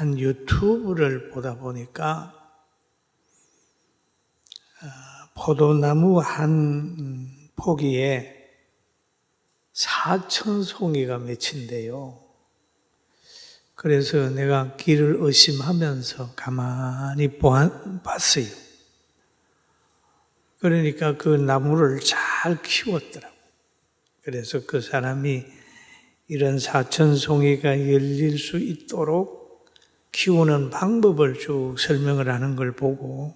한 유튜브를 보다 보니까 포도나무 한 포기에 4,000송이가 맺힌대요. 그래서 내가 길을 의심하면서 가만히 봤어요. 그러니까 그 나무를 잘 키웠더라고. 그래서 그 사람이 이런 4,000송이가 열릴 수 있도록 키우는 방법을 쭉 설명을 하는 걸 보고,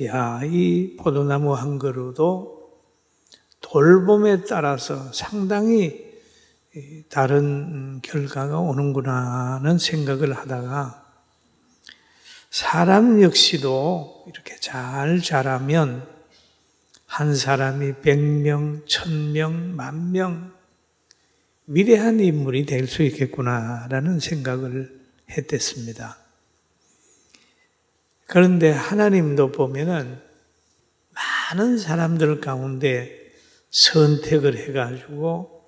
야, 이 포도나무 한 그루도 돌봄에 따라서 상당히 다른 결과가 오는구나 하는 생각을 하다가, 사람 역시도 이렇게 잘 자라면 한 사람이 100명, 1000명, 10,000명 위대한 인물이 될 수 있겠구나라는 생각을 했댔습니다. 그런데 하나님도 보면은 많은 사람들 가운데 선택을 해가지고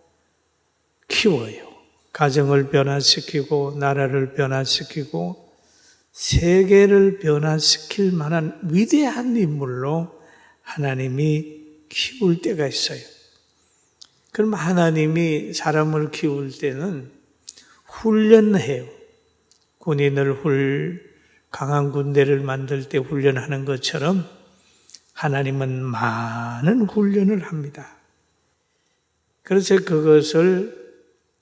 키워요. 가정을 변화시키고 나라를 변화시키고 세계를 변화시킬 만한 위대한 인물로 하나님이 키울 때가 있어요. 그럼 하나님이 사람을 키울 때는 훈련해요. 군인을 강한 군대를 만들 때 훈련하는 것처럼 하나님은 많은 훈련을 합니다. 그래서 그것을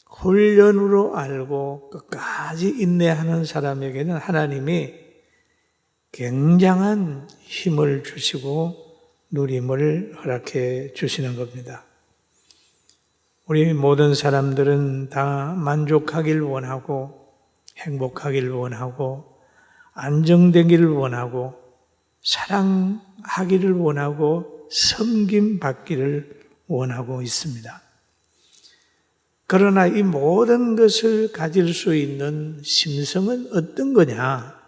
훈련으로 알고 끝까지 인내하는 사람에게는 하나님이 굉장한 힘을 주시고 누림을 허락해 주시는 겁니다. 우리 모든 사람들은 다 만족하길 원하고 행복하길 원하고 안정되기를 원하고 사랑하기를 원하고 섬김받기를 원하고 있습니다. 그러나 이 모든 것을 가질 수 있는 심성은 어떤 거냐?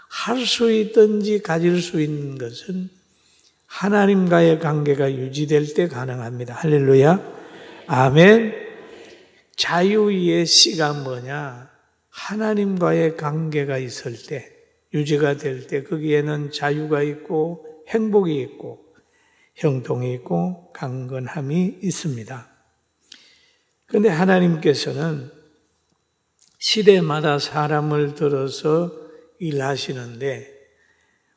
할 수 있든지 가질 수 있는 것은 하나님과의 관계가 유지될 때 가능합니다. 할렐루야. 아멘. 자유의 씨가 뭐냐? 하나님과의 관계가 있을 때, 유지가 될 때 거기에는 자유가 있고 행복이 있고 형통이 있고 강건함이 있습니다. 그런데 하나님께서는 시대마다 사람을 들어서 일하시는데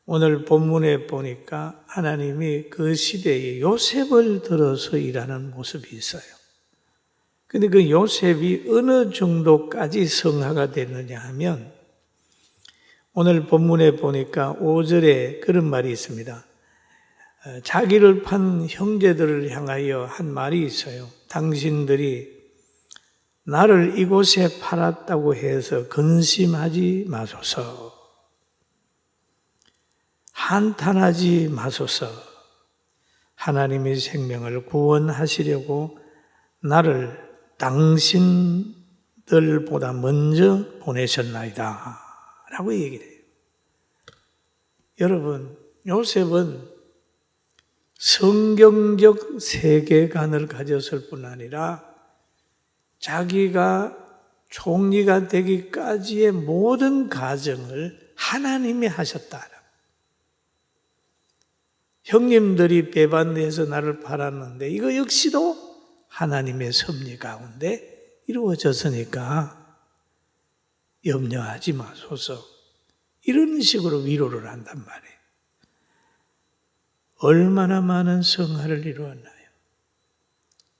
오늘 본문에 보니까 하나님이 그 시대에 요셉을 들어서 일하는 모습이 있어요. 근데 그 요셉이 어느 정도까지 성화가 됐느냐 하면 오늘 본문에 보니까 5절에 그런 말이 있습니다. 자기를 판 형제들을 향하여 한 말이 있어요. 당신들이 나를 이곳에 팔았다고 해서 근심하지 마소서. 한탄하지 마소서. 하나님의 생명을 구원하시려고 나를 당신들보다 먼저 보내셨나이다 라고 얘기를 해요. 여러분, 요셉은 성경적 세계관을 가졌을 뿐 아니라 자기가 총리가 되기까지의 모든 과정을 하나님이 하셨다. 형님들이 배반해서 나를 팔았는데 이거 역시도 하나님의 섭리 가운데 이루어졌으니까 염려하지 마소서. 이런 식으로 위로를 한단 말이에요. 얼마나 많은 성화를 이루었나요?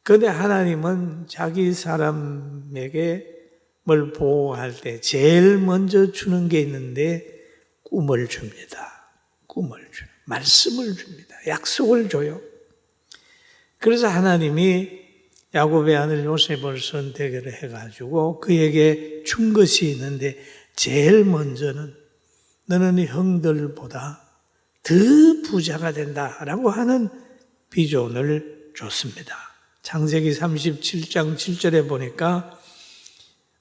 그런데 하나님은 자기 사람에게 뭘 보호할 때 제일 먼저 주는 게 있는데 꿈을 줍니다. 꿈을 줘요. 말씀을 줍니다. 약속을 줘요. 그래서 하나님이 야곱의 아들 요셉을 선택을 해가지고 그에게 준 것이 있는데 제일 먼저는 너는 형들보다 더 부자가 된다라고 하는 비전을 줬습니다. 창세기 37장 7절에 보니까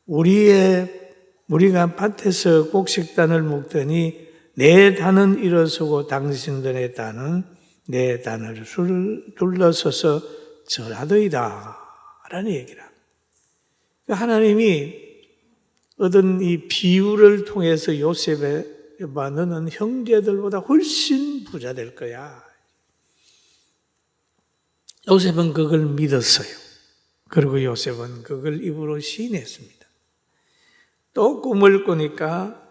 우리가 밭에서 곡식단을 묶더니 내 단은 일어서고 당신들의 단은 내 단을 둘러서서 절하더이다 라는 얘기라. 하나님이 어떤 이 비유를 통해서 요셉의 너는 형제들보다 훨씬 부자 될 거야. 요셉은 그걸 믿었어요. 그리고 요셉은 그걸 입으로 시인했습니다. 또 꿈을 꾸니까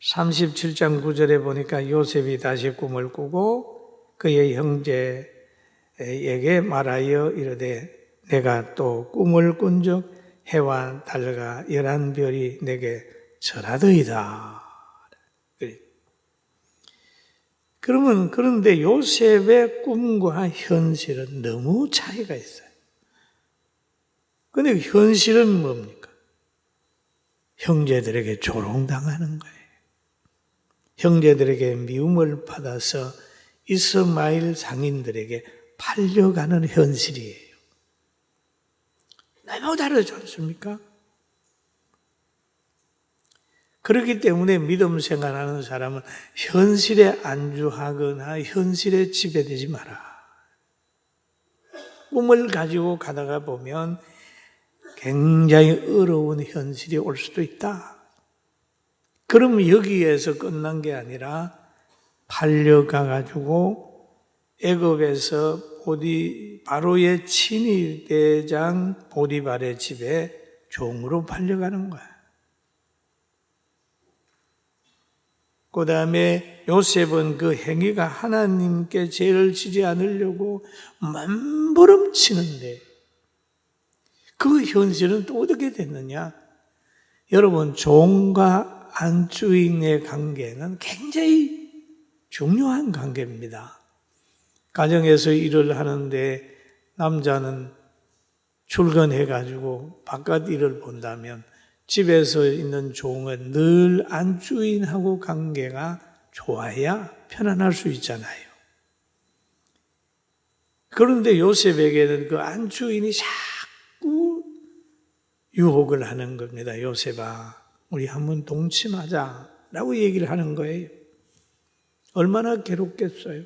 37장 9절에 보니까 요셉이 다시 꿈을 꾸고 그의 형제에게 말하여 이르되 내가 또 꿈을 꾼즉 해와 달과 11별이 내게 절하더이다. 그런데 요셉의 꿈과 현실은 너무 차이가 있어요. 근데 현실은 뭡니까? 형제들에게 조롱당하는 거예요. 형제들에게 미움을 받아서 이스마엘 상인들에게 팔려가는 현실이에요. 너무 다르지 않습니까? 그렇기 때문에 믿음 생활하는 사람은 현실에 안주하거나 현실에 지배되지 마라. 꿈을 가지고 가다가 보면 굉장히 어려운 현실이 올 수도 있다. 그러면 여기에서 끝난 게 아니라 팔려가가지고 애굽에서 바로의 친위대장 보디발의 집에 종으로 팔려가는 거야. 그 다음에 요셉은 그 행위가 하나님께 죄를 지지 않으려고 몸부림치는데 그 현실은 또 어떻게 됐느냐? 여러분, 종과 안주인의 관계는 굉장히 중요한 관계입니다. 가정에서 일을 하는데 남자는 출근해가지고 바깥 일을 본다면 집에서 있는 종은 늘 안주인하고 관계가 좋아야 편안할 수 있잖아요. 그런데 요셉에게는 그 안주인이 자꾸 유혹을 하는 겁니다. 요셉아, 우리 한번 동침하자라고 얘기를 하는 거예요. 얼마나 괴롭겠어요.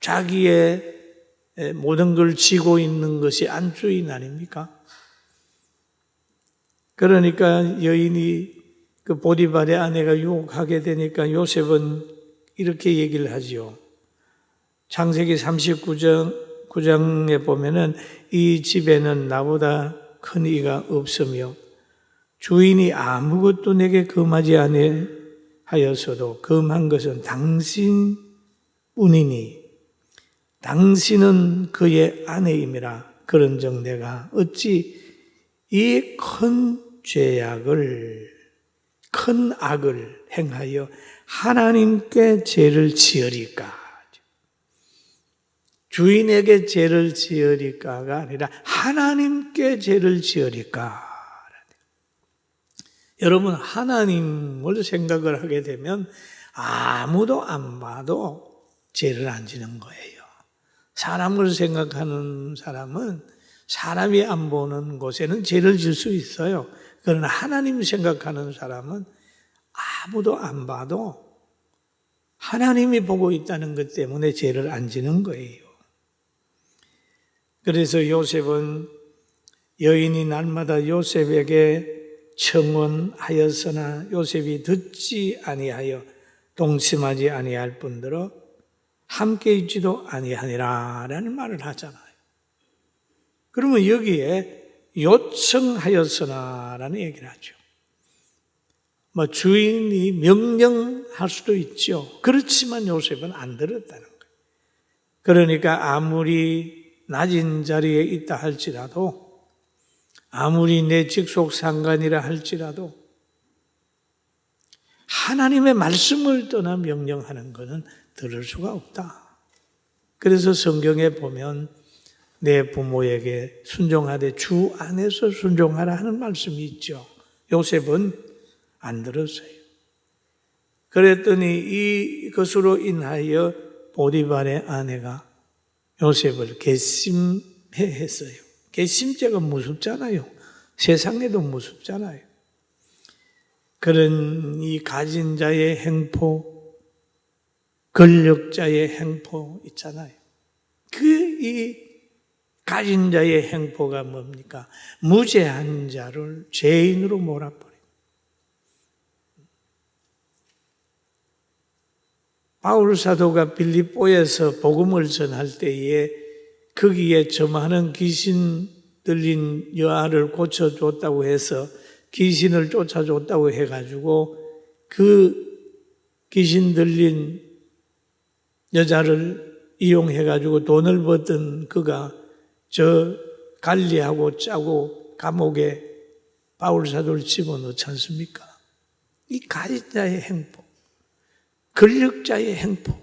자기의 모든 걸 쥐고 있는 것이 안주인 아닙니까? 그러니까 여인이 그 보디발의 아내가 유혹하게 되니까 요셉은 이렇게 얘기를 하지요. 창세기 39장에 보면은 이 집에는 나보다 큰 이가 없으며 주인이 아무것도 내게 금하지 아니하였어도 금한 것은 당신뿐이니 당신은 그의 아내임이라. 그런즉 내가 어찌 이 큰 악을 행하여 하나님께 죄를 지으리까? 주인에게 죄를 지으리까가 아니라 하나님께 죄를 지으리까? 여러분, 하나님을 생각을 하게 되면 아무도 안 봐도 죄를 안 지는 거예요. 사람을 생각하는 사람은 사람이 안 보는 곳에는 죄를 질 수 있어요. 그러나 하나님 생각하는 사람은 아무도 안 봐도 하나님이 보고 있다는 것 때문에 죄를 안 지는 거예요. 그래서 요셉은 여인이 날마다 요셉에게 청혼하였으나 요셉이 듣지 아니하여 동침하지 아니할 뿐더러 함께 있지도 아니하니라 라는 말을 하잖아요. 그러면 여기에 요청하였으나 라는 얘기를 하죠. 주인이 명령할 수도 있죠. 그렇지만 요셉은 안 들었다는 거예요. 그러니까 아무리 낮은 자리에 있다 할지라도, 아무리 내 직속 상관이라 할지라도 하나님의 말씀을 떠나 명령하는 것은 들을 수가 없다. 그래서 성경에 보면 내 부모에게 순종하되 주 안에서 순종하라 하는 말씀이 있죠. 요셉은 안 들었어요. 그랬더니 이것으로 인하여 보디발의 아내가 요셉을 괘씸해했어요. 괘씸죄가 무섭잖아요. 세상에도 무섭잖아요. 그런 이 가진 자의 행포, 권력자의 행포 있잖아요. 이 가진 자의 행포가 뭡니까? 무죄한 자를 죄인으로 몰아버려요. 바울 사도가 빌립보에서 복음을 전할 때에 거기에 점하는 귀신 들린 여아를 고쳐줬다고 해서 귀신을 쫓아줬다고 해가지고 그 귀신 들린 여자를 이용해가지고 돈을 벌던 그가 저 관리하고 짜고 감옥에 바울 사도를 집어넣지 않습니까? 이 가해자의 행포, 권력자의 행포,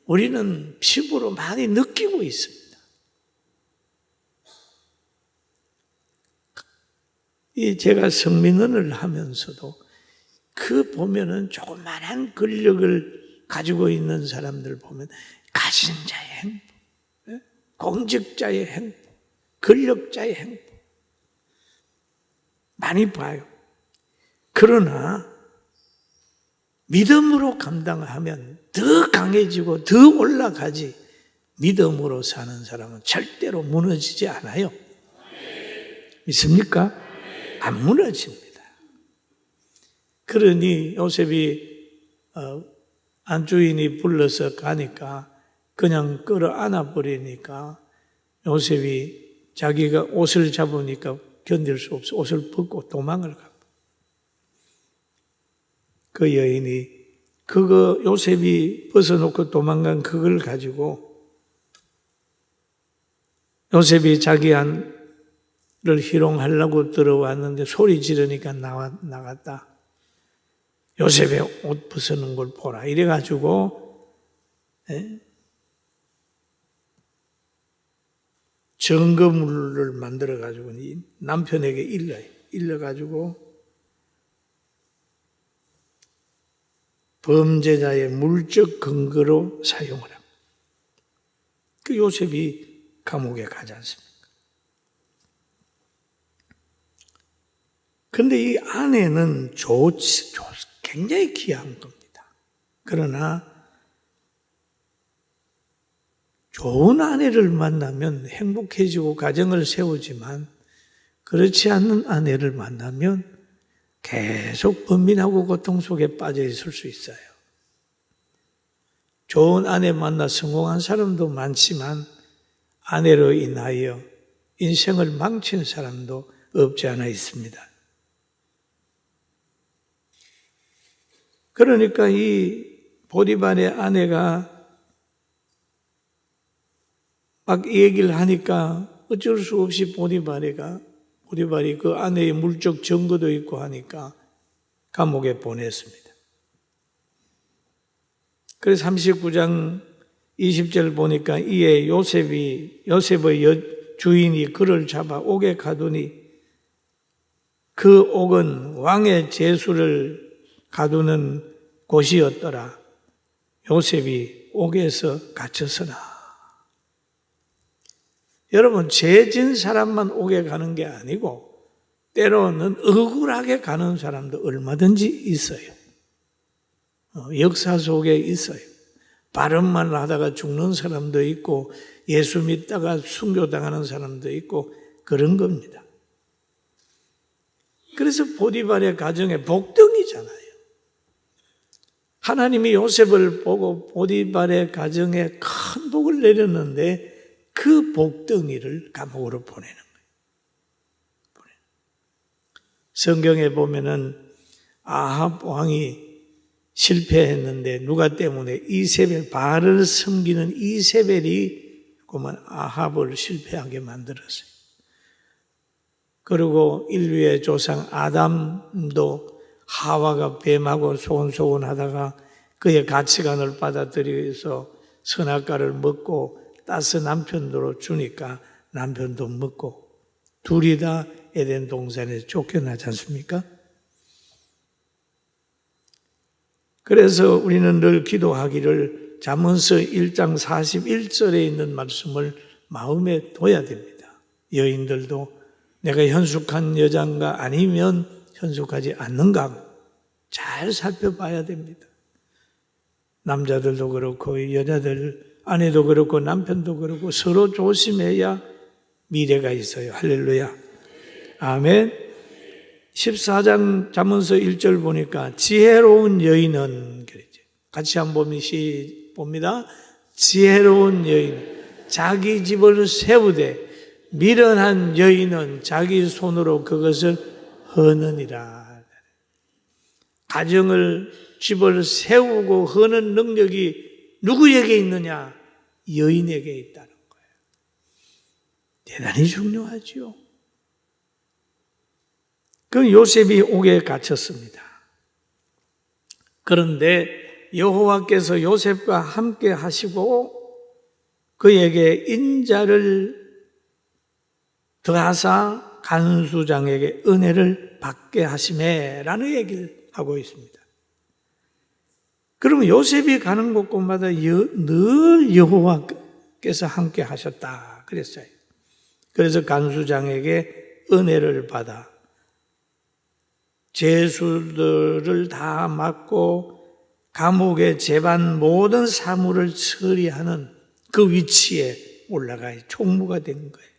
우리는 피부로 많이 느끼고 있습니다. 이 제가 성민언을 하면서도 그 보면은 조그만한 권력을 가지고 있는 사람들 보면 가진 자의 행포, 공직자의 행포, 권력자의 행포 많이 봐요. 그러나 믿음으로 감당하면 더 강해지고 더 올라가지, 믿음으로 사는 사람은 절대로 무너지지 않아요. 믿습니까? 안 무너집니다. 그러니 요셉이 안주인이 불러서 가니까 그냥 끌어안아 버리니까 요셉이 자기가 옷을 잡으니까 견딜 수 없어 옷을 벗고 도망을 가고, 그 여인이 그거 요셉이 벗어놓고 도망간 그걸 가지고 요셉이 자기를 희롱하려고 들어왔는데 소리 지르니까 나갔다. 요셉의 옷 벗어놓은 걸 보라. 이래가지고 증거물을 만들어가지고 남편에게 일러가지고 범죄자의 물적 근거로 사용을 합니다. 그 요셉이 감옥에 가지 않습니까? 그런데 이 아내는 굉장히 귀한 겁니다. 그러나 좋은 아내를 만나면 행복해지고 가정을 세우지만 그렇지 않는 아내를 만나면 계속 번민하고 고통 속에 빠져 있을 수 있어요. 좋은 아내 만나 성공한 사람도 많지만 아내로 인하여 인생을 망친 사람도 없지 않아 있습니다. 그러니까 이 보디발의 아내가 막 얘기를 하니까 어쩔 수 없이 보디발이 그 아내의 물적 증거도 있고 하니까 감옥에 보냈습니다. 그래서 39장 20절 보니까 이에 요셉의 주인이 그를 잡아 옥에 가두니 그 옥은 왕의 제수를 가두는 곳이었더라. 요셉이 옥에서 갇혔으나. 여러분, 죄진 사람만 옥에 가는 게 아니고 때로는 억울하게 가는 사람도 얼마든지 있어요. 역사 속에 있어요. 바른 말 하다가 죽는 사람도 있고 예수 믿다가 순교당하는 사람도 있고 그런 겁니다. 그래서 보디발의 가정에 복덩이잖아요. 하나님이 요셉을 보고 보디발의 가정에 큰 복을 내렸는데 그 복덩이를 감옥으로 보내는 거예요. 성경에 보면은 아합 왕이 실패했는데 누가 때문에 바알을 섬기는 이세벨이 그만 아합을 실패하게 만들었어요. 그리고 인류의 조상 아담도 하와가 뱀하고 소곤소곤하다가 그의 가치관을 받아들여서 선악과를 먹고 따서 남편으로 주니까 남편도 먹고 둘이 다 에덴 동산에서 쫓겨나지 않습니까? 그래서 우리는 늘 기도하기를 잠언서 1장 41절에 있는 말씀을 마음에 둬야 됩니다. 여인들도 내가 현숙한 여자인가 아니면 현숙하지 않는가 잘 살펴봐야 됩니다. 남자들도 그렇고 여자들, 아내도 그렇고 남편도 그렇고 서로 조심해야 미래가 있어요. 할렐루야. 아멘. 14장 잠언서 1절 보니까 지혜로운 여인은 같이 한번 봅니다. 지혜로운 여인, 자기 집을 세우되 미련한 여인은 자기 손으로 그것을 허느니라. 가정을, 집을 세우고 허는 능력이 누구에게 있느냐? 여인에게 있다는 거예요. 대단히 중요하죠. 그럼 요셉이 옥에 갇혔습니다. 그런데 여호와께서 요셉과 함께 하시고 그에게 인자를 더하사 간수장에게 은혜를 받게 하시매라는 얘기를 하고 있습니다. 그러면 요셉이 가는 곳곳마다 늘 여호와께서 함께 하셨다 그랬어요. 그래서 간수장에게 은혜를 받아 죄수들을 다 맡고 감옥의 재반 모든 사무를 처리하는 그 위치에 올라가 총무가 된 거예요.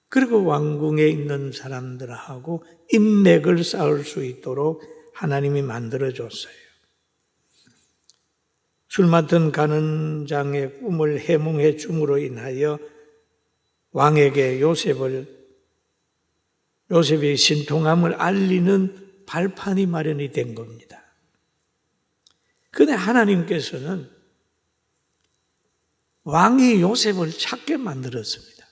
그리고 왕궁에 있는 사람들하고 인맥을 쌓을 수 있도록 하나님이 만들어줬어요. 술 맡은 간원장의 꿈을 해몽해 줌으로 인하여 왕에게 요셉의 신통함을 알리는 발판이 마련이 된 겁니다. 그런데 하나님께서는 왕이 요셉을 찾게 만들었습니다.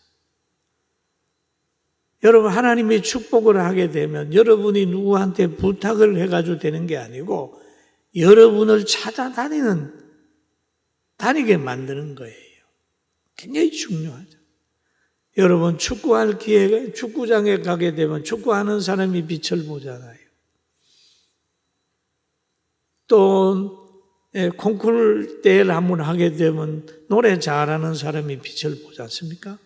여러분, 하나님이 축복을 하게 되면 여러분이 누구한테 부탁을 해가지고 되는 게 아니고 여러분을 다니게 만드는 거예요. 굉장히 중요하죠. 여러분, 축구할 기회가, 축구장에 가게 되면 축구하는 사람이 빛을 보잖아요. 또 콩쿠르 대회를 한번 하게 되면 노래 잘하는 사람이 빛을 보지 않습니까?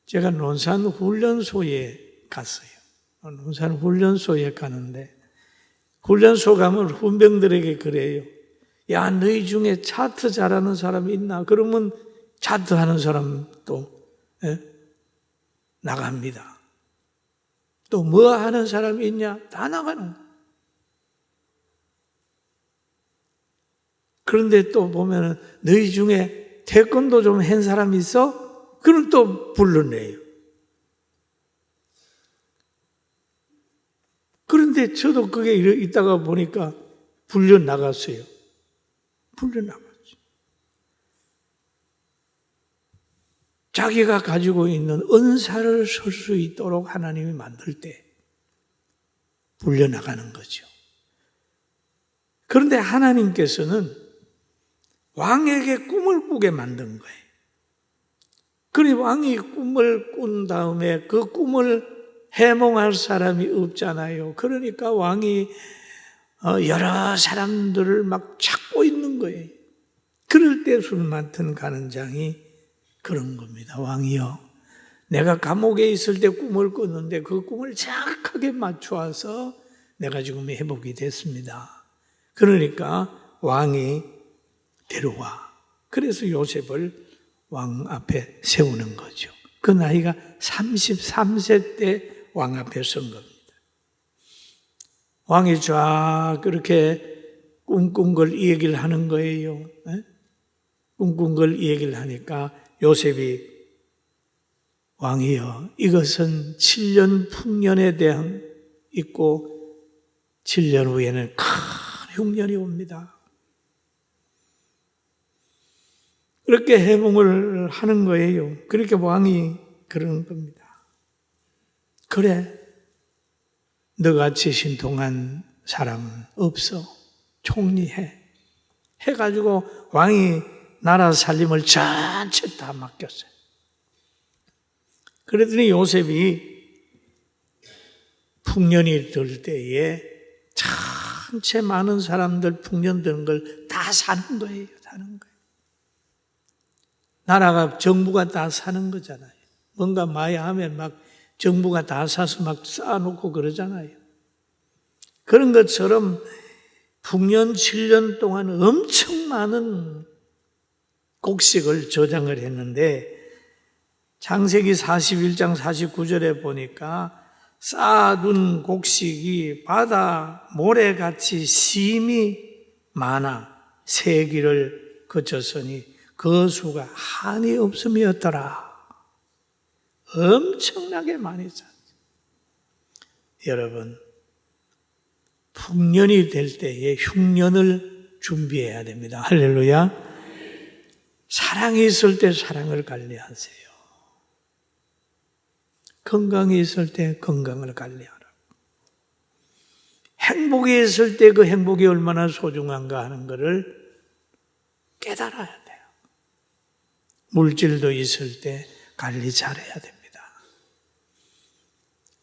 제가 논산 훈련소에 갔어요. 논산 훈련소에 가는데 훈련소 가면 훈병들에게 그래요. 야, 너희 중에 차트 잘하는 사람이 있나? 그러면 차트 하는 사람도 나갑니다. 또 뭐 하는 사람이 있냐? 다 나가는. 그런데 또 보면은 너희 중에 태권도 좀 한 사람이 있어? 그럼 또 불러내요. 그런데 저도 그게 있다가 보니까 불려 나갔어요. 불려 나갔죠. 자기가 가지고 있는 은사를 쓸 수 있도록 하나님이 만들 때 불려 나가는 거죠. 그런데 하나님께서는 왕에게 꿈을 꾸게 만든 거예요. 그러니 왕이 꿈을 꾼 다음에 그 꿈을 해몽할 사람이 없잖아요. 그러니까 왕이 여러 사람들을 막 찾고 있는 거예요. 그럴 때 술 맡은 간원장이 그런 겁니다. 왕이요, 내가 감옥에 있을 때 꿈을 꿨는데 그 꿈을 정확하게 맞춰서 내가 지금 회복이 됐습니다. 그러니까 왕이 데려와. 그래서 요셉을 왕 앞에 세우는 거죠. 그 나이가 33세 때 왕 앞에 선 겁니다. 왕이 쫙 그렇게 꿈꾼 걸 얘기를 하는 거예요. 꿈꾼 걸 얘기를 하니까 요셉이 왕이여, 이것은 7년 풍년에 대한 있고 7년 후에는 큰 흉년이 옵니다. 그렇게 해몽을 하는 거예요. 그렇게 왕이 그러는 겁니다. 그래, 너같이 신통한 사람은 없어. 총리해. 해가지고 왕이 나라 살림을 전체 다 맡겼어요. 그랬더니 요셉이 풍년이 들 때에 전체 많은 사람들 풍년 드는 걸 다 사는 거예요. 사는 거예요. 나라가, 정부가 다 사는 거잖아요. 뭔가 마야하면 막 정부가 다 사서 막 쌓아놓고 그러잖아요. 그런 것처럼 풍년 7년 동안 엄청 많은 곡식을 저장을 했는데 창세기 41장 49절에 보니까 쌓아둔 곡식이 바다 모래같이 심이 많아 세기를 거쳤으니 그 수가 한이 없음이었더라. 엄청나게 많이 쌌죠. 여러분, 풍년이 될 때에 흉년을 준비해야 됩니다. 할렐루야. 사랑이 있을 때 사랑을 관리하세요. 건강이 있을 때 건강을 관리하라. 행복이 있을 때 그 행복이 얼마나 소중한가 하는 것을 깨달아야 돼요. 물질도 있을 때 관리 잘해야 됩니다.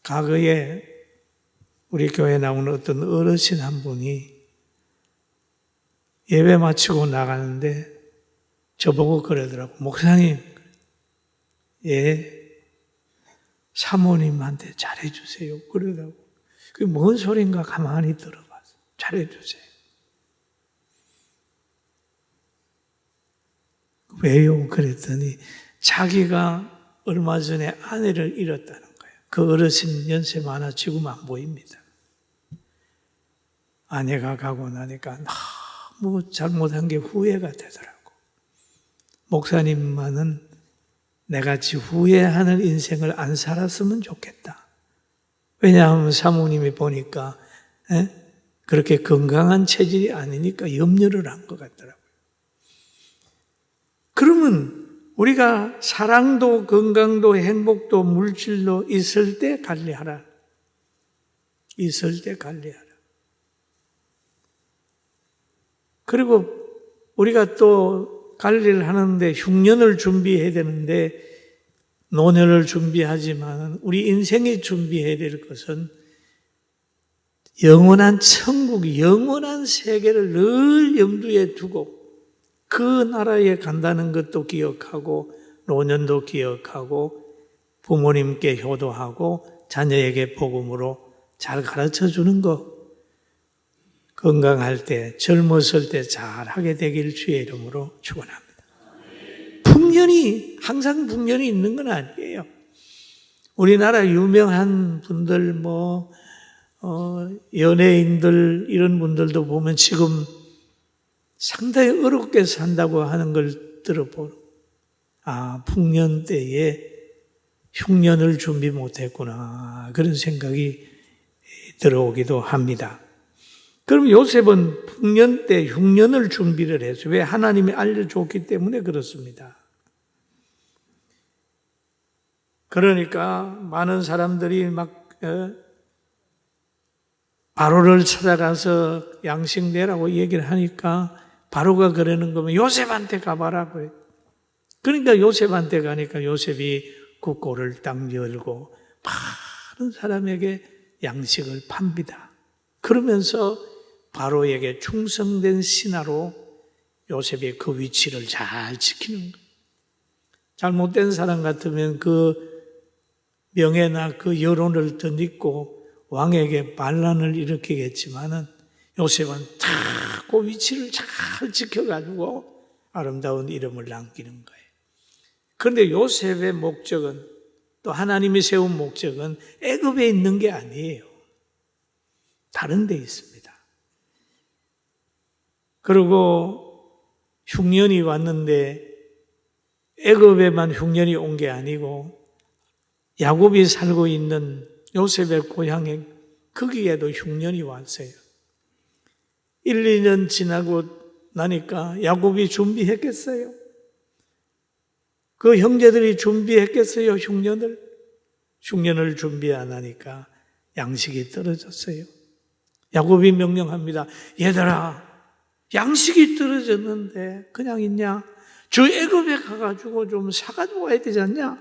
과거에 우리 교회에 나오는 어떤 어르신 한 분이 예배 마치고 나가는데 저보고 그러더라고. 목사님, 사모님한테 잘해주세요. 그러더라고. 그게 뭔 소린가 가만히 들어봤어. 잘해주세요. 왜요? 그랬더니 자기가 얼마 전에 아내를 잃었다는 거예요. 그 어르신 연세 많아 지금 안 보입니다. 아내가 가고 나니까 너무 잘못한 게 후회가 되더라고. 목사님만은 내같이 후회하는 인생을 안 살았으면 좋겠다. 왜냐하면 사모님이 보니까 그렇게 건강한 체질이 아니니까 염려를 한 것 같더라고요. 그러면 우리가 사랑도 건강도 행복도 물질도 있을 때 관리하라. 있을 때 관리하라. 그리고 우리가 또 관리를 하는데 흉년을 준비해야 되는데 노년을 준비하지만 우리 인생이 준비해야 될 것은 영원한 천국, 영원한 세계를 늘 염두에 두고 그 나라에 간다는 것도 기억하고 노년도 기억하고 부모님께 효도하고 자녀에게 복음으로 잘 가르쳐 주는 것, 건강할 때, 젊었을 때 잘하게 되길 주의 이름으로 축원합니다. 풍년이 항상 풍년이 있는 건 아니에요. 우리나라 유명한 분들, 연예인들 이런 분들도 보면 지금 상당히 어렵게 산다고 하는 걸 들어보고, 풍년 때에 흉년을 준비 못했구나 그런 생각이 들어오기도 합니다. 그럼 요셉은 풍년 때 흉년을 준비를 했어요. 왜? 하나님이 알려줬기 때문에 그렇습니다. 그러니까 많은 사람들이 막 바로를 찾아가서 양식 내라고 얘기를 하니까 바로가 그러는 거면 요셉한테 가봐라고 해요. 그러니까 요셉한테 가니까 요셉이 국고를 딱 열고 많은 사람에게 양식을 팝니다. 그러면서 바로에게 충성된 신하로 요셉이 그 위치를 잘 지키는 거예요. 잘못된 사람 같으면 그 명예나 그 여론을 덧입고 왕에게 반란을 일으키겠지만은 요셉은 다 그 위치를 잘 지켜가지고 아름다운 이름을 남기는 거예요. 그런데 요셉의 목적은, 또 하나님이 세운 목적은 애굽에 있는 게 아니에요. 다른 데 있습니다. 그리고 흉년이 왔는데 애굽에만 흉년이 온 게 아니고 야곱이 살고 있는 요셉의 고향에 거기에도 흉년이 왔어요. 1, 2년 지나고 나니까 야곱이 준비했겠어요? 그 형제들이 준비했겠어요? 흉년을 준비 안 하니까 양식이 떨어졌어요. 야곱이 명령합니다. 얘들아, 양식이 떨어졌는데 그냥 있냐? 저 애굽에 가가지고 좀 사가지고 와야 되지 않냐?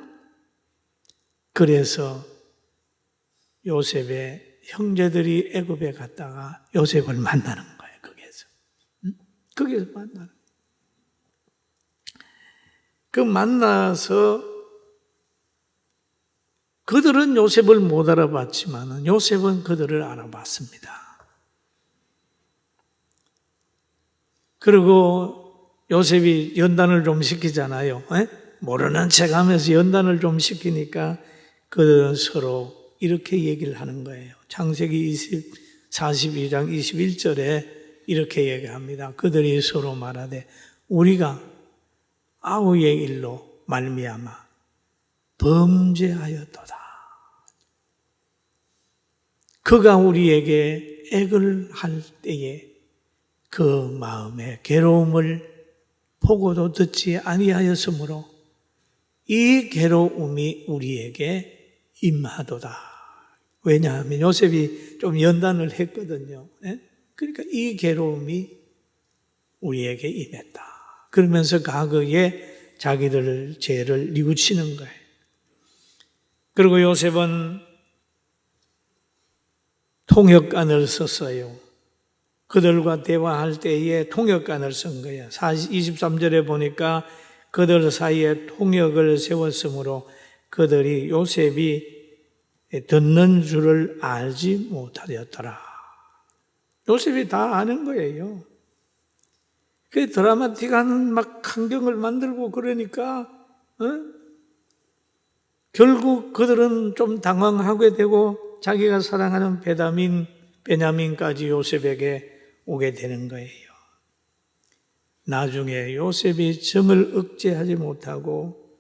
그래서 요셉의 형제들이 애굽에 갔다가 요셉을 만나는 거예요. 거기에서 만나는. 그 만나서 그들은 요셉을 못 알아봤지만 요셉은 그들을 알아봤습니다. 그리고 요셉이 연단을 좀 시키잖아요. 모르는 척 하면서 연단을 좀 시키니까 그들은 서로 이렇게 얘기를 하는 거예요. 창세기 42장 21절에 이렇게 얘기합니다. 그들이 서로 말하되 우리가 아우의 일로 말미암아 범죄하였도다. 그가 우리에게 액을 할 때에 그 마음의 괴로움을 보고도 듣지 아니하였으므로 이 괴로움이 우리에게 임하도다. 왜냐하면 요셉이 좀 연단을 했거든요. 그러니까 이 괴로움이 우리에게 임했다. 그러면서 과거에 자기들 죄를 뉘우치는 거예요. 그리고 요셉은 통역관을 썼어요. 그들과 대화할 때에 통역관을 쓴 거예요. 23절에 보니까 그들 사이에 통역을 세웠으므로 그들이 요셉이 듣는 줄을 알지 못하였더라. 요셉이 다 아는 거예요. 그 드라마틱한 막 환경을 만들고 그러니까 결국 그들은 좀 당황하게 되고 자기가 사랑하는 베냐민까지 요셉에게 오게 되는 거예요. 나중에 요셉이 정을 억제하지 못하고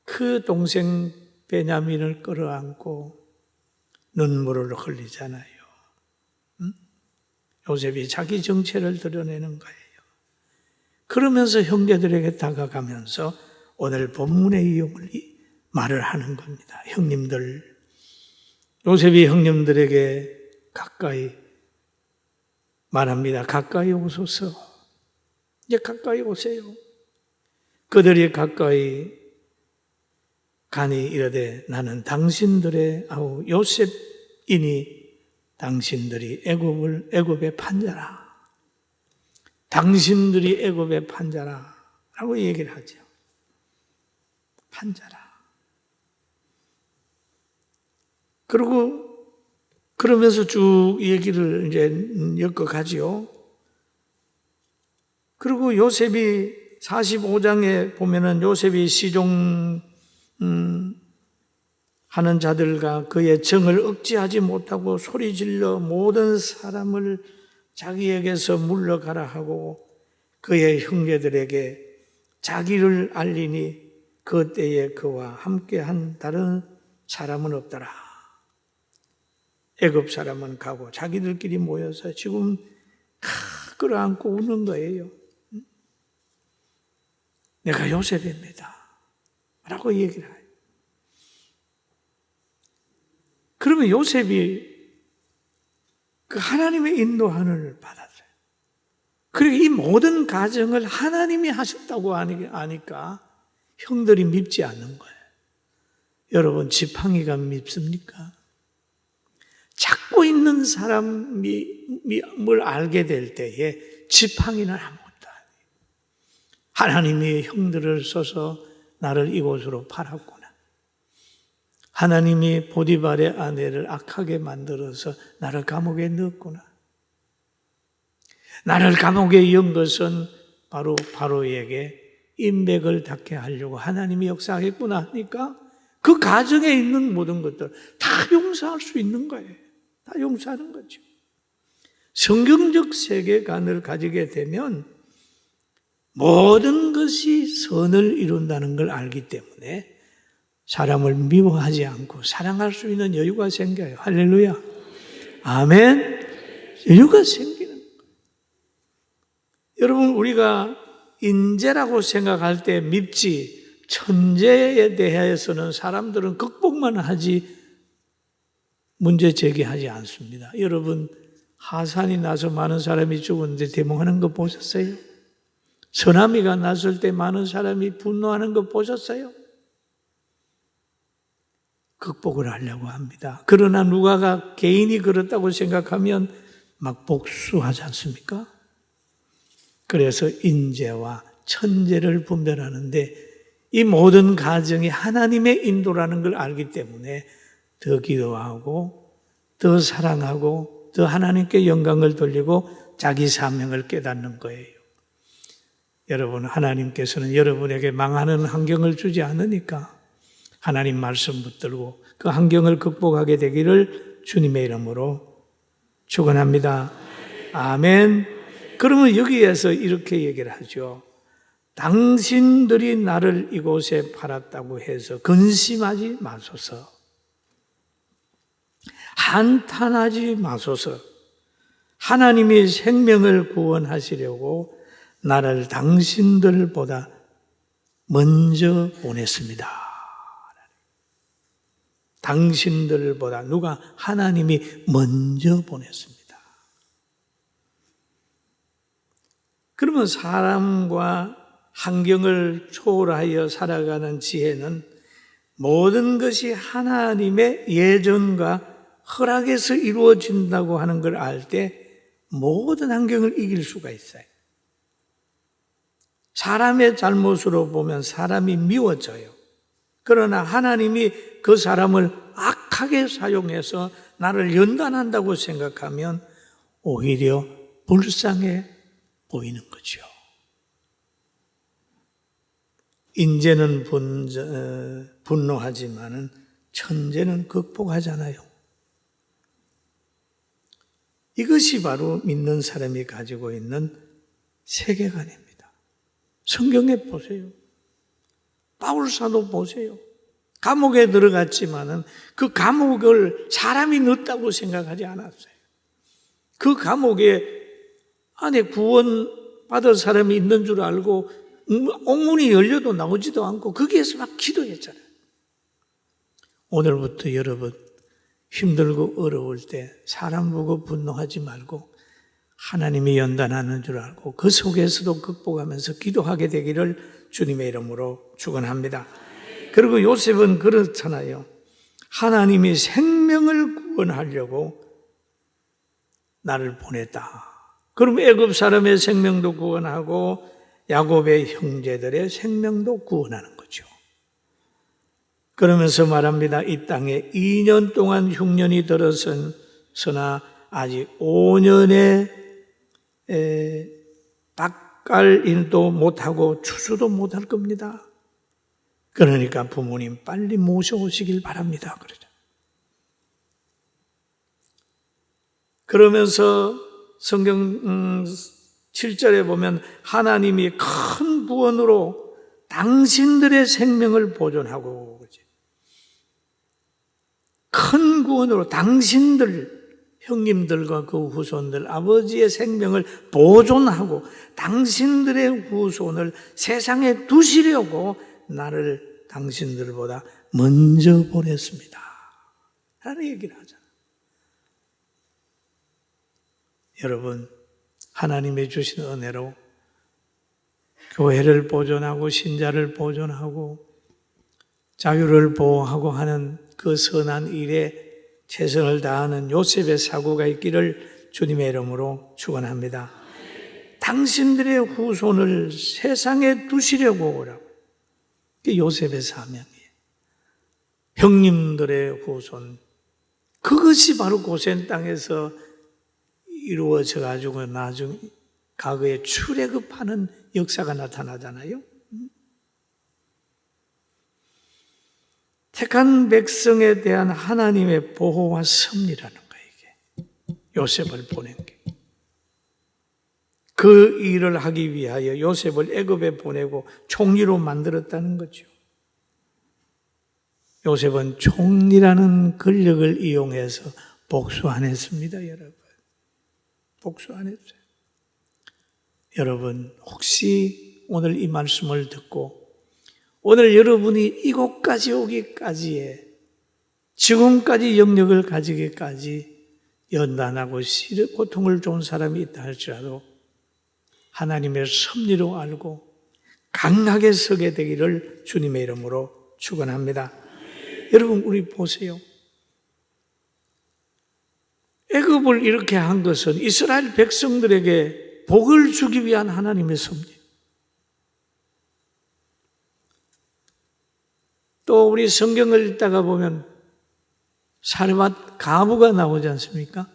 그 동생 베냐민을 끌어안고 눈물을 흘리잖아요. 요셉이 자기 정체를 드러내는 거예요. 그러면서 형제들에게 다가가면서 오늘 본문의 이용을 말을 하는 겁니다. 형님들, 요셉이 형님들에게 가까이 말합니다. 가까이 오소서. 이제 가까이 오세요. 그들이 가까이 가니 이르되 나는 당신들의 아우 요셉이니 당신들이 애굽의 판자라. 당신들이 애굽의 판자라 라고 얘기를 하죠. 판자라. 그러면서 쭉 얘기를 이제 엮어가지요. 그리고 요셉이 45장에 보면은 요셉이 시종 하는 자들과 그의 정을 억제하지 못하고 소리질러 모든 사람을 자기에게서 물러가라 하고 그의 형제들에게 자기를 알리니 그 때에 그와 함께한 다른 사람은 없더라. 애굽 사람은 가고 자기들끼리 모여서 지금 끌어안고 우는 거예요. 내가 요셉입니다 라고 얘기를 해요. 그러면 요셉이 그 하나님의 인도함을 받아들여요. 그리고 이 모든 가정을 하나님이 하셨다고 아니까 형들이 밉지 않는 거예요. 여러분, 지팡이가 밉습니까? 찾고 있는 사람이 뭘 알게 될 때에 지팡이는 아무것도 아니에요. 하나님이 형들을 써서 나를 이곳으로 팔았구나. 하나님이 보디발의 아내를 악하게 만들어서 나를 감옥에 넣었구나. 나를 감옥에 연 것은 바로 바로에게 인맥을 닿게 하려고 하나님이 역사하겠구나 하니까 그 가정에 있는 모든 것들 다 용서할 수 있는 거예요. 다 용서하는 거죠. 성경적 세계관을 가지게 되면 모든 것이 선을 이룬다는 걸 알기 때문에 사람을 미워하지 않고 사랑할 수 있는 여유가 생겨요. 할렐루야. 아멘. 여유가 생기는 거예요. 여러분, 우리가 인재라고 생각할 때 밉지, 천재에 대해서는 사람들은 극복만 하지 문제 제기하지 않습니다. 여러분, 하산이 나서 많은 사람이 죽었는데 대몽하는 거 보셨어요? 쓰나미가 났을 때 많은 사람이 분노하는 거 보셨어요? 극복을 하려고 합니다. 그러나 누가가 개인이 그렇다고 생각하면 막 복수하지 않습니까? 그래서 인재와 천재를 분별하는데 이 모든 가정이 하나님의 인도라는 걸 알기 때문에 더 기도하고 더 사랑하고 더 하나님께 영광을 돌리고 자기 사명을 깨닫는 거예요. 여러분, 하나님께서는 여러분에게 망하는 환경을 주지 않으니까 하나님 말씀 붙들고 그 환경을 극복하게 되기를 주님의 이름으로 축원합니다. 아멘. 그러면 여기에서 이렇게 얘기를 하죠. 당신들이 나를 이곳에 팔았다고 해서 근심하지 마소서. 한탄하지 마소서. 하나님이 생명을 구원하시려고 나를 당신들보다 먼저 보냈습니다. 당신들보다 누가? 하나님이 먼저 보냈습니다. 그러면 사람과 환경을 초월하여 살아가는 지혜는 모든 것이 하나님의 예정과 허락에서 이루어진다고 하는 걸 알 때 모든 환경을 이길 수가 있어요. 사람의 잘못으로 보면 사람이 미워져요. 그러나 하나님이 그 사람을 악하게 사용해서 나를 연단한다고 생각하면 오히려 불쌍해 보이는 거죠. 인재는 분노하지만은 천재는 극복하잖아요. 이것이 바로 믿는 사람이 가지고 있는 세계관입니다. 성경에 보세요. 바울 사도 보세요. 감옥에 들어갔지만은 그 감옥을 사람이 넣었다고 생각하지 않았어요. 그 감옥에 안에 구원받을 사람이 있는 줄 알고 옥문이 열려도 나오지도 않고 거기에서 막 기도했잖아요. 오늘부터 여러분 힘들고 어려울 때 사람 보고 분노하지 말고 하나님이 연단하는 줄 알고 그 속에서도 극복하면서 기도하게 되기를 주님의 이름으로 축원합니다. 그리고 요셉은 그렇잖아요. 하나님이 생명을 구원하려고 나를 보냈다. 그럼 애굽 사람의 생명도 구원하고 야곱의 형제들의 생명도 구원하는 거죠. 그러면서 말합니다. 이 땅에 2년 동안 흉년이 들어서나 아직 5년에 밭갈일도 못하고 추수도 못할 겁니다. 그러니까 부모님 빨리 모셔오시길 바랍니다. 그러죠. 그러면서 성경 7절에 보면 하나님이 큰 구원으로 당신들의 생명을 보존하고 큰 구원으로 당신들 형님들과 그 후손들 아버지의 생명을 보존하고 당신들의 후손을 세상에 두시려고 나를 당신들보다 먼저 보냈습니다. 라는 얘기를 하잖아요. 여러분, 하나님의 주신 은혜로 교회를 보존하고 신자를 보존하고 자유를 보호하고 하는 그 선한 일에 최선을 다하는 요셉의 사고가 있기를 주님의 이름으로 축원합니다. 당신들의 후손을 세상에 두시려고 오라고. 그게 요셉의 사명이에요. 형님들의 후손. 그것이 바로 고센 땅에서 이루어져 가지고 나중에 과거에 출애굽하는 역사가 나타나잖아요. 택한 백성에 대한 하나님의 보호와 섭리라는 거예요. 이게 요셉을 보낸 게. 그 일을 하기 위하여 요셉을 애굽에 보내고 총리로 만들었다는 거죠. 요셉은 총리라는 권력을 이용해서 복수 안 했습니다, 여러분. 복수 안 했어요. 여러분, 혹시 오늘 이 말씀을 듣고 오늘 여러분이 이곳까지 오기까지에 지금까지 영역을 가지기까지 연단하고 고통을 준 사람이 있다 할지라도 하나님의 섭리로 알고 강하게 서게 되기를 주님의 이름으로 축원합니다. 여러분, 우리 보세요. 애굽을 이렇게 한 것은 이스라엘 백성들에게 복을 주기 위한 하나님의 섭리. 또 우리 성경을 읽다가 보면 사르밧 가부가 나오지 않습니까?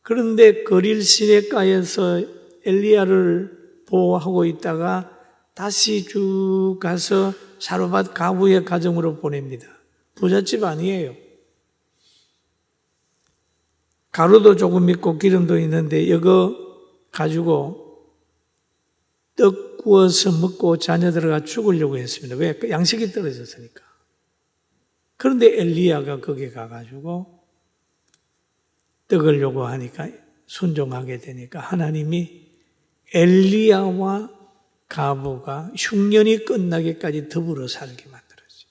그런데 거릴 시내가에서 엘리야를 보호하고 있다가 다시 쭉 가서 사르밧 가부의 가정으로 보냅니다. 부잣집 아니에요. 가루도 조금 있고 기름도 있는데 이거 가지고 떡 구워서 먹고 자녀들과 죽으려고 했습니다. 왜? 양식이 떨어졌으니까. 그런데 엘리야가 거기 가가지고 떡을 요구하니까 순종하게 되니까 하나님이 엘리야와 가부가 흉년이 끝나기까지 더불어 살게 만들었어요.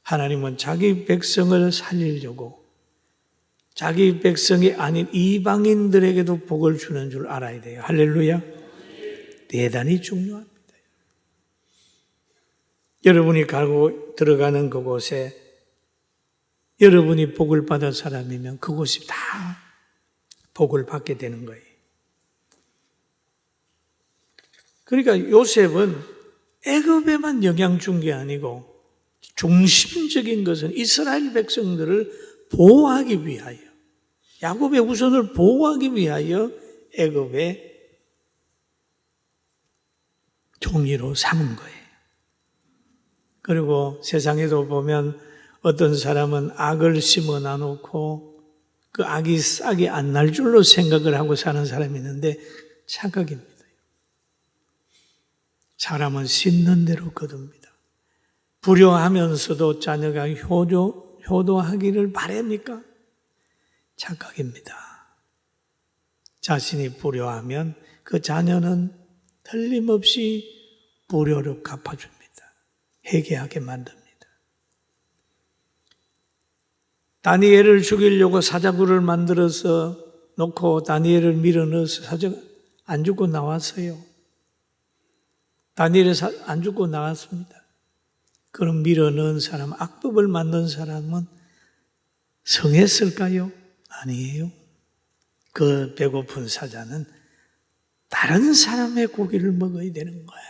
하나님은 자기 백성을 살리려고 자기 백성이 아닌 이방인들에게도 복을 주는 줄 알아야 돼요. 할렐루야. 대단히 중요합니다. 여러분이 가고 들어가는 그곳에 여러분이 복을 받은 사람이면 그곳이 다 복을 받게 되는 거예요. 그러니까 요셉은 애굽에만 영향 준 게 아니고 중심적인 것은 이스라엘 백성들을 보호하기 위하여, 야곱의 후손을 보호하기 위하여 애굽의 종이로 삼은 거예요. 그리고 세상에도 보면 어떤 사람은 악을 심어 놔놓고 그 악이 싹이 안 날 줄로 생각을 하고 사는 사람이 있는데 착각입니다. 사람은 심는 대로 거둡니다. 불효하면서도 자녀가 효도하기를 바랍니까? 착각입니다. 자신이 불효하면 그 자녀는 틀림없이 불효를 갚아줍니다. 회개하게 만듭니다. 다니엘을 죽이려고 사자굴을 만들어서 놓고 다니엘을 밀어넣어서 사자가 안 죽고 나왔어요. 다니엘이 안 죽고 나왔습니다. 그럼 밀어넣은 사람, 악법을 만든 사람은 성했을까요? 아니에요. 그 배고픈 사자는 다른 사람의 고기를 먹어야 되는 거예요.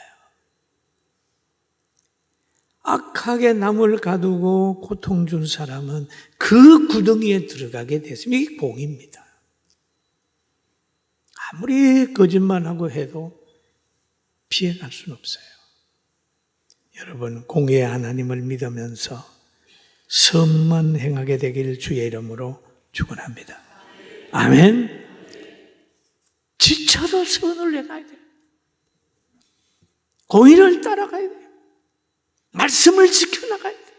악하게 남을 가두고 고통 준 사람은 그 구덩이에 들어가게 됐으면 이게 공입니다. 아무리 거짓말하고 해도 피해갈 수는 없어요. 여러분, 공의의 하나님을 믿으면서 선만 행하게 되길 주의 이름으로 축원합니다. 아멘. 지쳐도 선을 행해야 돼요. 공의를 따라가야 돼요. 말씀을 지켜나가야 돼요.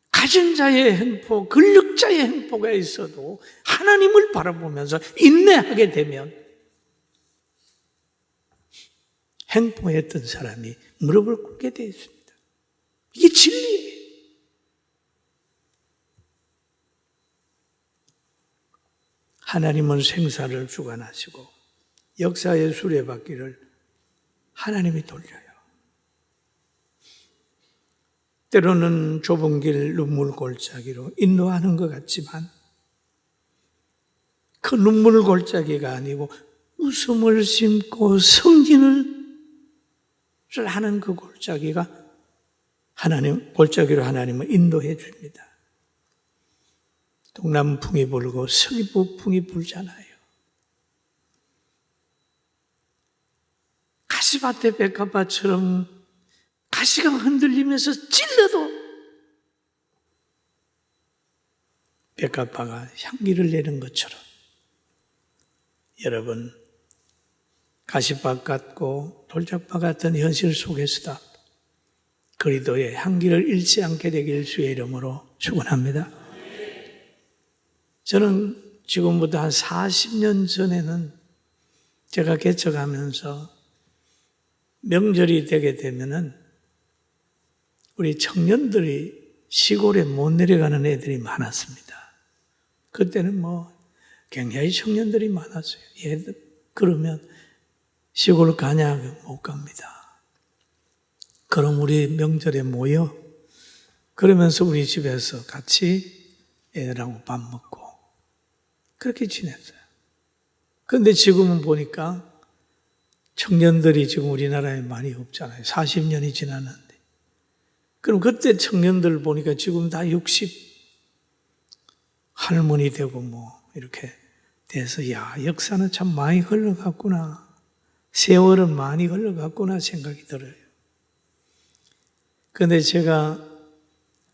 가진 자의 행포, 근력자의 행포가 있어도 하나님을 바라보면서 인내하게 되면 행포했던 사람이 무릎을 꿇게 되어 있습니다. 이게 진리예요. 하나님은 생사를 주관하시고 역사의 수레바퀴를 하나님이 돌려요. 때로는 좁은 길 눈물 골짜기로 인도하는 것 같지만 그 눈물 골짜기가 아니고 웃음을 심고 승진을 하는 그 골짜기가 골짜기로 하나님은 인도해 줍니다. 동남풍이 불고 서귀포풍이 불잖아요. 가시밭의 백합밭처럼 가시가 흔들리면서 찔러도 백합화가 향기를 내는 것처럼 여러분 가시밭 같고 돌짝밭 같은 현실 속에서도 그리도의 향기를 잃지 않게 되길 주의 이름으로 축원합니다. 저는 지금부터 한 40년 전에는 제가 개척하면서 명절이 되게 되면은 우리 청년들이 시골에 못 내려가는 애들이 많았습니다. 그때는 굉장히 청년들이 많았어요. 얘들 그러면 시골 가냐? 못 갑니다. 그럼 우리 명절에 모여 그러면서 우리 집에서 같이 애들하고 밥 먹고 그렇게 지냈어요. 그런데 지금은 보니까 청년들이 지금 우리나라에 많이 없잖아요. 40년이 지났는데. 그럼 그때 청년들 보니까 지금 다 60 할머니 되고 이렇게 돼서 역사는 참 많이 흘러갔구나. 세월은 많이 흘러갔구나 생각이 들어요. 그런데 제가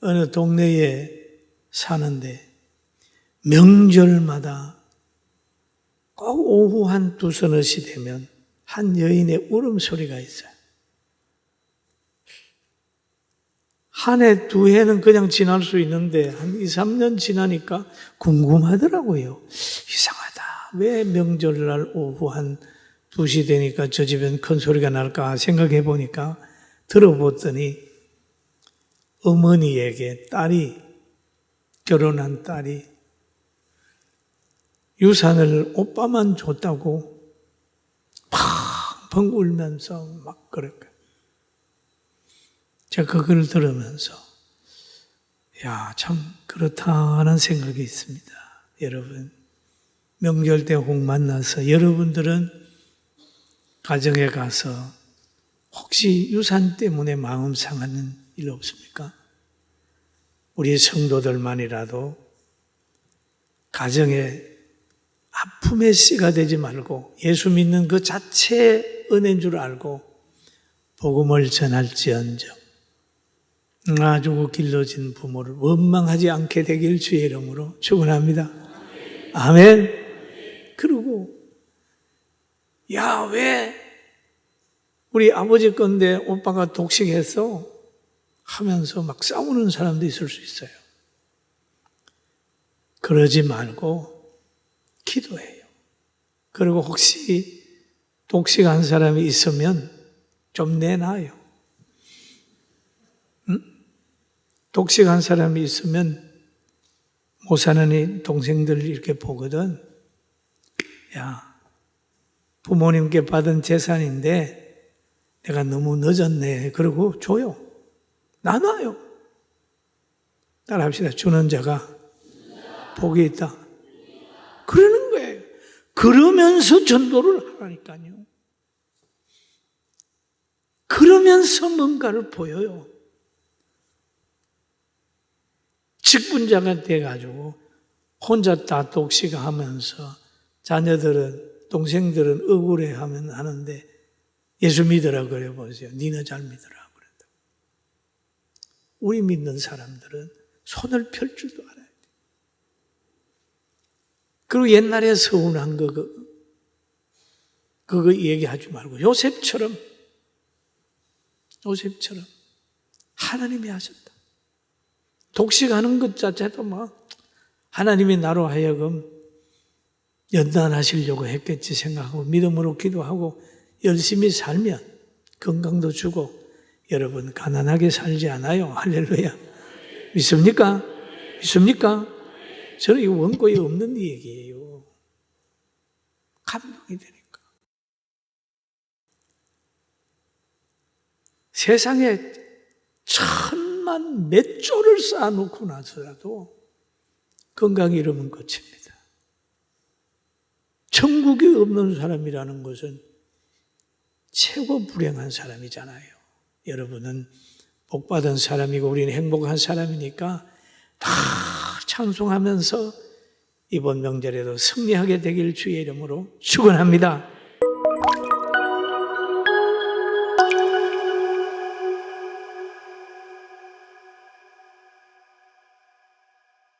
어느 동네에 사는데 명절마다 꼭 오후 한 두서너 시 되면 한 여인의 울음소리가 있어요. 한 해, 두 해는 그냥 지날 수 있는데 한 2, 3년 지나니까 궁금하더라고요. 이상하다. 왜 명절날 오후 한 2시 되니까 저 집엔 큰 소리가 날까 생각해 보니까 들어봤더니 어머니에게 결혼한 딸이 유산을 오빠만 줬다고 펑펑 울면서 막 그랬거든요. 제가 그걸 들으면서 참 그렇다는 생각이 있습니다. 여러분, 명절 때 혹 만나서 여러분들은 가정에 가서 혹시 유산 때문에 마음 상하는 일 없습니까? 우리 성도들만이라도 가정에 아픔의 씨가 되지 말고 예수 믿는 그 자체의 은혜인 줄 알고 복음을 전할지언정 놔주고 길러진 부모를 원망하지 않게 되길 주의 이름으로 축원합니다. 아멘. 그리고 왜 우리 아버지 건데 오빠가 독식해서 하면서 막 싸우는 사람도 있을 수 있어요. 그러지 말고 기도해요. 그리고 혹시 독식한 사람이 있으면 좀 내놔요. 독식한 사람이 있으면 못 사는 동생들 이렇게 보거든. 부모님께 받은 재산인데 내가 너무 늦었네. 그러고 줘요. 나눠요. 따라합시다. 주는 자가 복이 있다. 그러는 거예요. 그러면서 전도를 하라니까요. 그러면서 뭔가를 보여요. 직분자가 돼가지고 혼자 다 독식하면서 자녀들은, 동생들은 억울해하면 하는데 예수 믿으라 그래 보세요. 니네 잘 믿으라 그랬다. 우리 믿는 사람들은 손을 펼 줄도 알아야 돼. 그리고 옛날에 서운한 그거 얘기하지 말고 요셉처럼 하나님이 하셨다. 독식하는 것 자체도 하나님이 나로 하여금 연단하시려고 했겠지 생각하고 믿음으로 기도하고 열심히 살면 건강도 주고 여러분 가난하게 살지 않아요. 할렐루야. 믿습니까? 믿습니까? 저는 이거 원고에 없는 얘기예요. 감동이 되니까. 세상에 천만 몇 조를 쌓아놓고 나서라도 건강이 이러면 끝입니다. 천국이 없는 사람이라는 것은 최고 불행한 사람이잖아요. 여러분은 복받은 사람이고 우리는 행복한 사람이니까 다 찬송하면서 이번 명절에도 승리하게 되길 주의 이름으로 축원합니다.